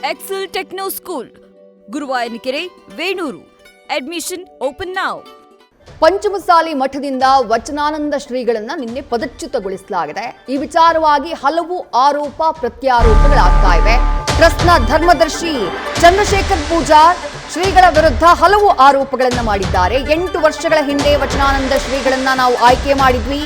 Excel Techno School, Guruvayanakere, Venur. Admission open now. Panchamasali ಮಠದಿಂದ ವಚನಾನಂದ ಶ್ರೀಗಳನ್ನ ನಿನ್ನೆ ಪದಚ್ಯುತಗೊಳಿಸಲಾಗಿದೆ. ಈ ವಿಚಾರವಾಗಿ ಹಲವು ಆರೋಪ ಪ್ರತ್ಯಾರೋಪಗಳಾಗ್ತಾ ಇವೆ. ಟ್ರಸ್ಟ್ನ ಧರ್ಮದರ್ಶಿ ಚಂದ್ರಶೇಖರ್ ಪೂಜಾರ್ ಶ್ರೀಗಳ ವಿರುದ್ಧ ಹಲವು ಆರೋಪಗಳನ್ನ ಮಾಡಿದ್ದಾರೆ. 8 ವರ್ಷಗಳ ಹಿಂದೆ ವಚನಾನಂದ ಶ್ರೀಗಳನ್ನ ನಾವು ಆಯ್ಕೆ ಮಾಡಿದ್ವಿ.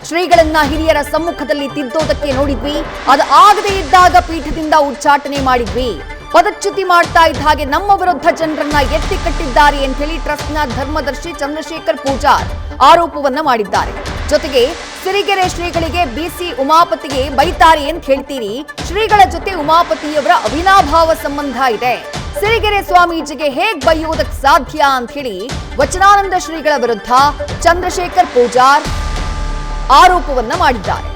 ಶ್ರೀಗಳನ್ನ ಹಿರಿಯರ ಸಮ್ಮುಖದಲ್ಲಿ ತಿದ್ದೋದಕ್ಕೆ ನೋಡಿದ್ವಿ. ಅದು ಆಗದೇ ಇದ್ದಾಗ ಪೀಠದಿಂದ ಉಚ್ಚಾಟನೆ ಮಾಡಿದ್ವಿ. ಪದಚ್ಯುತಿ ಮಾಡ್ತಾ ಇದ್ದ ಹಾಗೆ ನಮ್ಮ ವಿರುದ್ಧ ಜನರನ್ನ ಎತ್ತಿ ಕಟ್ಟಿದ್ದಾರೆ ಅಂತ ಹೇಳಿ ಟ್ರಸ್ಟ್ನ ಧರ್ಮದರ್ಶಿ ಚಂದ್ರಶೇಖರ್ ಪೂಜಾರ್ ಆರೋಪವನ್ನ ಮಾಡಿದ್ದಾರೆ. ಜೊತೆಗೆ ಸಿರಿಗೆರೆ ಶ್ರೀಗಳಿಗೆ ಬಿಸಿ ಉಮಾಪತಿಗೆ ಬೈತಾರೆ ಅಂತ ಹೇಳ್ತೀರಿ. ಶ್ರೀಗಳ ಜೊತೆ ಉಮಾಪತಿಯವರ ಅವಿನಾಭಾವ ಸಂಬಂಧ ಇದೆ. ಸಿರಿಗೆರೆ ಸ್ವಾಮೀಜಿಗೆ ಹೇಗ್ ಬೈಯುವುದಕ್ಕೆ ಸಾಧ್ಯ ಅಂತ ಹೇಳಿ ವಚನಾನಂದ ಶ್ರೀಗಳ ವಿರುದ್ಧ ಚಂದ್ರಶೇಖರ್ ಪೂಜಾರ್ ಆರೋಪವನ್ನ ಮಾಡಿದ್ದಾರೆ.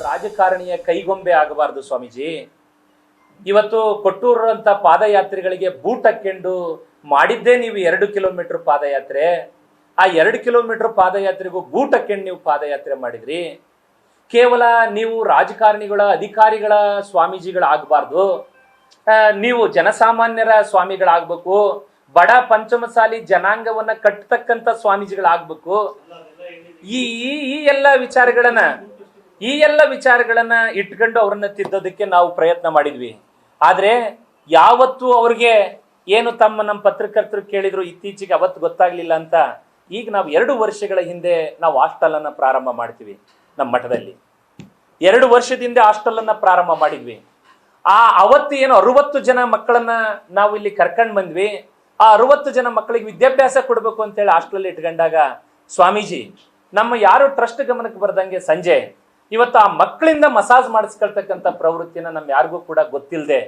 ರಾಜಕಾರಣಿಯ ಕೈಗೊಂಬೆ ಆಗಬಾರದು ಸ್ವಾಮೀಜಿ. ಇವತ್ತು ಕೊಟ್ಟೂರು ಅಂತ ಪಾದಯಾತ್ರಿಗಳಿಗೆ ಬೂಟ್ ಹಾಕೊಂಡು ಮಾಡಿದ್ದೇ ನೀವು 2 ಕಿಲೋಮೀಟರ್ ಪಾದಯಾತ್ರೆ. ಆ 2 ಕಿಲೋಮೀಟರ್ ಪಾದಯಾತ್ರೆಗೂ ಬೂಟ್ ಹಾಕೊಂಡು ನೀವು ಪಾದಯಾತ್ರೆ ಮಾಡಿದ್ರಿ. ಕೇವಲ ನೀವು ರಾಜಕಾರಣಿಗಳ ಅಧಿಕಾರಿಗಳ ಸ್ವಾಮೀಜಿಗಳಾಗಬಾರ್ದು, ನೀವು ಜನಸಾಮಾನ್ಯರ ಸ್ವಾಮಿಗಳಾಗಬೇಕು. ಬಡ ಪಂಚಮಸಾಲಿ ಜನಾಂಗವನ್ನ ಕಟ್ಟತಕ್ಕಂತ ಸ್ವಾಮೀಜಿಗಳಾಗಬೇಕು. ಈ ಎಲ್ಲ ವಿಚಾರಗಳನ್ನ ಇಟ್ಕೊಂಡು ಅವ್ರನ್ನ ತಿದ್ದೋದಕ್ಕೆ ನಾವು ಪ್ರಯತ್ನ ಮಾಡಿದ್ವಿ. ಆದ್ರೆ ಯಾವತ್ತೂ ಅವ್ರಿಗೆ ಏನು ನಮ್ಮ ಪತ್ರಕರ್ತರು ಕೇಳಿದ್ರು ಇತ್ತೀಚೆಗೆ ಅವತ್ತು ಗೊತ್ತಾಗ್ಲಿಲ್ಲ ಅಂತ. ಈಗ ನಾವು 2 ವರ್ಷಗಳ ಹಿಂದೆ ನಾವು ಹಾಸ್ಟೆಲ್ ಅನ್ನ ಪ್ರಾರಂಭ ಮಾಡ್ತೀವಿ ನಮ್ಮ ಮಠದಲ್ಲಿ. 2 ವರ್ಷದಿಂದ ಹಾಸ್ಟೆಲ್ ಅನ್ನ ಪ್ರಾರಂಭ ಮಾಡಿದ್ವಿ. ಅವತ್ತು ಏನು 60 ಜನ ಮಕ್ಕಳನ್ನ ನಾವು ಇಲ್ಲಿ ಕರ್ಕೊಂಡ್ ಬಂದ್ವಿ. ಆ 60 ಜನ ಮಕ್ಕಳಿಗೆ ವಿದ್ಯಾಭ್ಯಾಸ ಕೊಡ್ಬೇಕು ಅಂತೇಳಿ ಹಾಸ್ಟೆಲ್ ಇಟ್ಕೊಂಡಾಗ ಸ್ವಾಮೀಜಿ ನಮ್ಮ ಯಾರು ಟ್ರಸ್ಟ್ ಗಮನಕ್ಕೆ ಬರ್ದಂಗೆ ಸಂಜೆ ಇವತ್ತು ಆ ಮಕ್ಕಳಿಂದ ಮಸಾಜ್ ಮಾಡಿಸ್ಕೊಳ್ತಕ್ಕಂಥ ಪ್ರವೃತ್ತಿನ ನಮ್ ಯಾರಿಗೂ ಕೂಡ ಗೊತ್ತಿಲ್ಲದೆ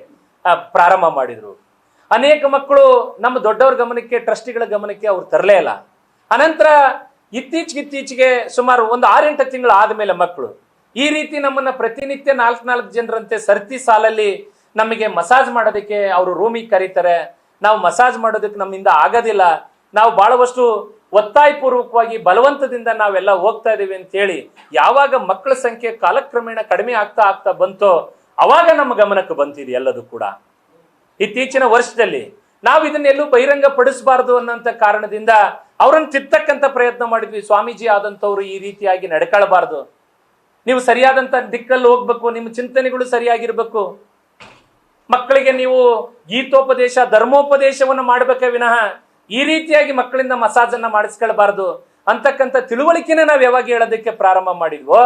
ಪ್ರಾರಂಭ ಮಾಡಿದ್ರು. ಅನೇಕ ಮಕ್ಕಳು ನಮ್ಮ ದೊಡ್ಡವ್ರ ಗಮನಕ್ಕೆ, ಟ್ರಸ್ಟಿಗಳ ಗಮನಕ್ಕೆ ಅವ್ರು ತರಲೇ ಇಲ್ಲ. ಅನಂತರ ಇತ್ತೀಚೆಗೆ ಸುಮಾರು ಒಂದು 6-8 ತಿಂಗಳು ಆದ್ಮೇಲೆ ಮಕ್ಕಳು ಈ ರೀತಿ ನಮ್ಮನ್ನ ಪ್ರತಿನಿತ್ಯ 4 ಜನರಂತೆ ಸರ್ತಿ ಸಾಲಲ್ಲಿ ನಮಗೆ ಮಸಾಜ್ ಮಾಡೋದಕ್ಕೆ ಅವರು ರೂಮಿಗೆ ಕರೀತಾರೆ. ನಾವು ಮಸಾಜ್ ಮಾಡೋದಕ್ಕೆ ನಮ್ಮಿಂದ ಆಗೋದಿಲ್ಲ, ನಾವು ಬಹಳಷ್ಟು ಒತ್ತಾಯಪೂರ್ವಕವಾಗಿ ಬಲವಂತದಿಂದ ನಾವೆಲ್ಲ ಹೋಗ್ತಾ ಇದೀವಿ ಅಂತ ಹೇಳಿ ಯಾವಾಗ ಮಕ್ಕಳ ಸಂಖ್ಯೆ ಕಾಲಕ್ರಮೇಣ ಕಡಿಮೆ ಆಗ್ತಾ ಬಂತೋ ಅವಾಗ ನಮ್ಮ ಗಮನಕ್ಕೆ ಬಂತಿದೆ ಎಲ್ಲದೂ ಕೂಡ. ಇತ್ತೀಚಿನ ವರ್ಷದಲ್ಲಿ ನಾವು ಇದನ್ನೆಲ್ಲೂ ಬಹಿರಂಗ ಪಡಿಸಬಾರದು ಅನ್ನೋಂಥ ಕಾರಣದಿಂದ ಅವರನ್ನು ತಿದ್ದಕ್ಕಂತ ಪ್ರಯತ್ನ ಮಾಡಿದ್ವಿ. ಸ್ವಾಮೀಜಿ ಆದಂತವ್ರು ಈ ರೀತಿಯಾಗಿ ನಡ್ಕೊಳ್ಬಾರ್ದು, ನೀವು ಸರಿಯಾದಂತ ದಿಕ್ಕಲ್ಲಿ ಹೋಗ್ಬೇಕು, ನಿಮ್ಮ ಚಿಂತನೆಗಳು ಸರಿಯಾಗಿರ್ಬೇಕು, ಮಕ್ಕಳಿಗೆ ನೀವು ಗೀತೋಪದೇಶ ಧರ್ಮೋಪದೇಶವನ್ನು ಮಾಡ್ಬೇಕೆ ವಿನಃ ಈ ರೀತಿಯಾಗಿ ಮಕ್ಕಳಿಂದ ಮಸಾಜ್ ಅನ್ನ ಮಾಡಿಸ್ಕೊಳ್ಬಾರ್ದು ಅಂತಕ್ಕಂಥ ತಿಳುವಳಿಕೆನ ನಾವು ಯಾವಾಗ ಹೇಳೋದಕ್ಕೆ ಪ್ರಾರಂಭ ಮಾಡಿದ್ವೋ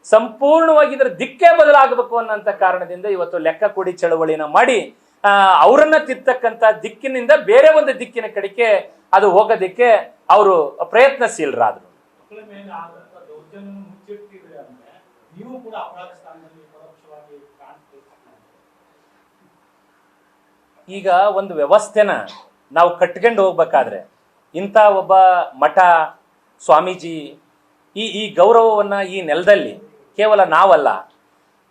ಸಂಪೂರ್ಣವಾಗಿ ಇದರ ದಿಕ್ಕೇ ಬದಲಾಗಬೇಕು ಅನ್ನೋಂಥ ಕಾರಣದಿಂದ ಇವತ್ತು ಲೆಕ್ಕ ಕೊಡಿ ಚಳವಳಿನ ಮಾಡಿ ಅವರನ್ನ ತಿದ್ದಕ್ಕಂಥ ದಿಕ್ಕಿನಿಂದ ಬೇರೆ ಒಂದು ದಿಕ್ಕಿನ ಕಡೆಗೆ ಅದು ಹೋಗೋದಕ್ಕೆ ಅವರು ಪ್ರಯತ್ನಶೀಲರಾದ್ರು. ಈಗ ಒಂದು ವ್ಯವಸ್ಥೆನ ನಾವು ಕಟ್ಕೊಂಡು ಹೋಗ್ಬೇಕಾದ್ರೆ ಇಂಥ ಒಬ್ಬ ಮಠ ಸ್ವಾಮೀಜಿ ಈ ಗೌರವವನ್ನ ಈ ನೆಲದಲ್ಲಿ ಕೇವಲ ನಾವಲ್ಲ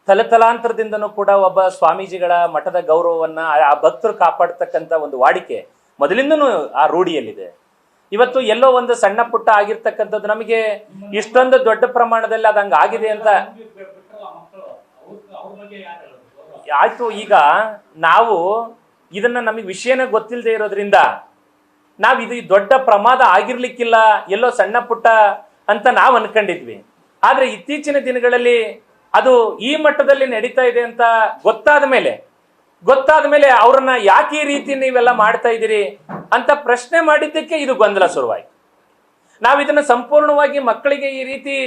ತಲೆತಲಾಂತರದಿಂದನೂ ಕೂಡ ಒಬ್ಬ ಸ್ವಾಮೀಜಿಗಳ ಮಠದ ಗೌರವವನ್ನ ಆ ಭಕ್ತರು ಕಾಪಾಡ್ತಕ್ಕಂಥ ಒಂದು ವಾಡಿಕೆ ಮೊದಲಿಂದನೂ ಆ ರೂಢಿಯಲ್ಲಿದೆ. ಇವತ್ತು ಎಲ್ಲೋ ಒಂದು ಸಣ್ಣ ಪುಟ್ಟ ಆಗಿರ್ತಕ್ಕಂಥದ್ದು ನಮಗೆ ಇಷ್ಟೊಂದು ದೊಡ್ಡ ಪ್ರಮಾಣದಲ್ಲಿ ಅದಂಗ ಆಗಿದೆ ಅಂತ ಆಯ್ತು. ಈಗ ನಾವು ಇದನ್ನ ನಮಗೆ ವಿಷಯನೇ ಗೊತ್ತಿಲ್ಲದೆ ಇರೋದ್ರಿಂದ ನಾವು ಇದು ದೊಡ್ಡ ಪ್ರಮಾದ ಆಗಿರ್ಲಿಕ್ಕಿಲ್ಲ, ಎಲ್ಲೋ ಸಣ್ಣ ಪುಟ್ಟ ಅಂತ ನಾವು ಅನ್ಕೊಂಡಿದ್ವಿ. ಆದ್ರೆ ಇತ್ತೀಚಿನ ದಿನಗಳಲ್ಲಿ ಅದು ಈ ಮಟ್ಟದಲ್ಲಿ ನಡೀತಾ ಇದೆ ಅಂತ ಗೊತ್ತಾದ ಮೇಲೆ ಅವ್ರನ್ನ ಯಾಕೆ ಈ ರೀತಿ ನೀವೆಲ್ಲ ಮಾಡ್ತಾ ಇದ್ದೀರಿ ಅಂತ ಪ್ರಶ್ನೆ ಮಾಡಿದ್ದಕ್ಕೆ ಇದು ಗೊಂದಲ ಶುರುವಾಯ್ತು. ನಾವು ಇದನ್ನ ಸಂಪೂರ್ಣವಾಗಿ ಮಕ್ಕಳಿಗೆ ಈ ರೀತಿ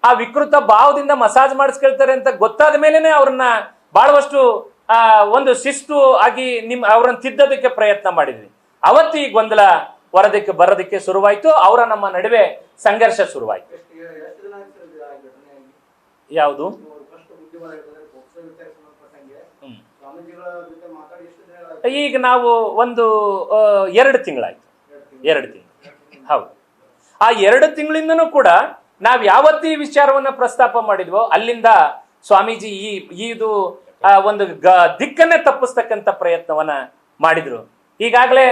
ಆ ವಿಕೃತ ಭಾವದಿಂದ ಮಸಾಜ್ ಮಾಡಿಸ್ಕೊಳ್ತಾರೆ ಅಂತ ಗೊತ್ತಾದ ಮೇಲೆನೆ ಅವ್ರನ್ನ ಬಹಳಷ್ಟು ಒಂದು ಶಿಸ್ತು ಆಗಿ ಅವ್ರನ್ನ ತಿದ್ದೋದಕ್ಕೆ ಪ್ರಯತ್ನ ಮಾಡಿದ್ವಿ. ಅವತ್ತು ಈ ಗೊಂದಲ ಬರೋದಕ್ಕೆ ಶುರುವಾಯ್ತು. ಅವರ ನಮ್ಮ ನಡುವೆ ಸಂಘರ್ಷ ಶುರುವಾಯ್ತು. ಯಾವುದು ಈಗ ನಾವು ಒಂದು 2 ತಿಂಗಳಾಯ್ತು. 2 ತಿಂಗಳು ಹೌದು. ಆ 2 ತಿಂಗಳಿಂದನೂ ಕೂಡ ನಾವ್ ಯಾವತ್ತು ಈ ವಿಚಾರವನ್ನ ಪ್ರಸ್ತಾಪ ಮಾಡಿದ್ವೋ ಅಲ್ಲಿಂದ ಸ್ವಾಮೀಜಿ ಇದು ಒಂದು ದಿಕ್ಕನ್ನೇ ತಪ್ಪಿಸ್ತಕ್ಕಂಥ ಪ್ರಯತ್ನವನ್ನ ಮಾಡಿದ್ರು. ಈಗಾಗಲೇ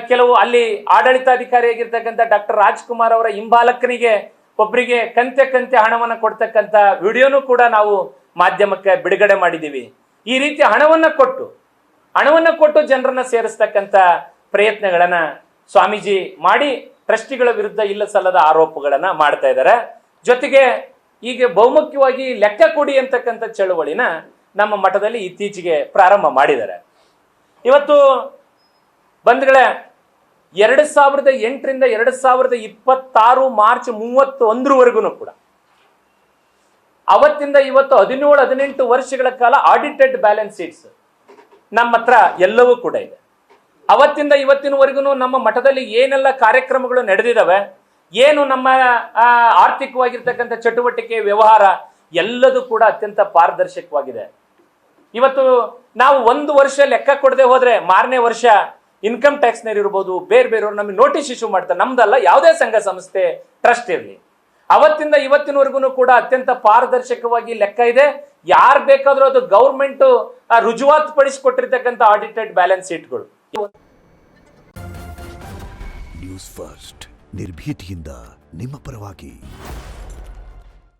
ಕೆಲವು ಅಲ್ಲಿ ಆಡಳಿತಾಧಿಕಾರಿಯಾಗಿರ್ತಕ್ಕಂಥ ಡಾಕ್ಟರ್ ರಾಜ್ಕುಮಾರ್ ಅವರ ಹಿಂಬಾಲಕನಿಗೆ ಒಬ್ಬರಿಗೆ ಕಂತೆ ಹಣವನ್ನ ಕೊಡ್ತಕ್ಕಂಥ ವಿಡಿಯೋನು ಕೂಡ ನಾವು ಮಾಧ್ಯಮಕ್ಕೆ ಬಿಡುಗಡೆ ಮಾಡಿದ್ದೀವಿ. ಈ ರೀತಿ ಹಣವನ್ನ ಕೊಟ್ಟು ಜನರನ್ನ ಸೇರಿಸ್ತಕ್ಕಂಥ ಪ್ರಯತ್ನಗಳನ್ನ ಸ್ವಾಮೀಜಿ ಮಾಡಿ ಟ್ರಸ್ಟಿಗಳ ವಿರುದ್ಧ ಇಲ್ಲ ಸಲ್ಲದ ಆರೋಪಗಳನ್ನ ಮಾಡ್ತಾ ಇದ್ದಾರೆ. ಜೊತೆಗೆ ಈಗ ಬಹುಮುಖ್ಯವಾಗಿ ಲೆಕ್ಕ ಕೊಡಿ ಅಂತಕ್ಕಂಥ ಚಳವಳಿನ ನಮ್ಮ ಮಠದಲ್ಲಿ ಇತ್ತೀಚೆಗೆ ಪ್ರಾರಂಭ ಮಾಡಿದ್ದಾರೆ. ಇವತ್ತು ಬಂಧುಗಳೇ, 2008ರಿಂದ 2026 ಮಾರ್ಚ್ 31ವರೆಗೂ ಕೂಡ ಅವತ್ತಿಂದ ಇವತ್ತು 17-18 ವರ್ಷಗಳ ಕಾಲ ಆಡಿಟೆಡ್ ಬ್ಯಾಲೆನ್ಸ್ ಶೀಟ್ಸ್ ನಮ್ಮ ಹತ್ರ ಎಲ್ಲವೂ ಕೂಡ ಇದೆ. ಅವತ್ತಿಂದ ಇವತ್ತಿನವರೆಗೂ ನಮ್ಮ ಮಠದಲ್ಲಿ ಏನೆಲ್ಲ ಕಾರ್ಯಕ್ರಮಗಳು ನಡೆದಿದ್ದಾವೆ, ಏನು ನಮ್ಮ ಆರ್ಥಿಕವಾಗಿರ್ತಕ್ಕಂಥ ಚಟುವಟಿಕೆ ವ್ಯವಹಾರ ಎಲ್ಲದೂ ಕೂಡ ಅತ್ಯಂತ ಪಾರದರ್ಶಕವಾಗಿದೆ. ಇವತ್ತು ನಾವು 1 ವರ್ಷ ಲೆಕ್ಕ ಕೊಡದೆ ಹೋದ್ರೆ ಮಾರನೇ ವರ್ಷ ಇನ್ಕಮ್ ಟ್ಯಾಕ್ಸ್ ಇರ್ಬೋದು, ಬೇರೆಯವರು ನಮಗೆ ನೋಟಿಸ್ ಇಶ್ಯೂ ಮಾಡ್ತಾರೆ. ನಮ್ದಲ್ಲ, ಯಾವುದೇ ಸಂಘ ಸಂಸ್ಥೆ ಟ್ರಸ್ಟ್ ಇರಲಿ, ಅವತ್ತಿಂದ ಇವತ್ತಿನವರೆಗೂ ಕೂಡ ಅತ್ಯಂತ ಪಾರದರ್ಶಕವಾಗಿ ಲೆಕ್ಕ ಇದೆ. ಯಾರು ಬೇಕಾದ್ರೂ ಅದು ಗೌರ್ಮೆಂಟ್ ರುಜುವಾತು ಪಡಿಸಿಕೊಟ್ಟಿರ್ತಕ್ಕಂಥ ಆಡಿಟೆಡ್ ಬ್ಯಾಲೆನ್ಸ್ ಶೀಟ್ಗಳು. ನ್ಯೂಸ್ ಫಸ್ಟ್ ನಿರ್ಭೀತಿಯಿಂದ ನಿಮ್ಮ ಪರವಾಗಿ.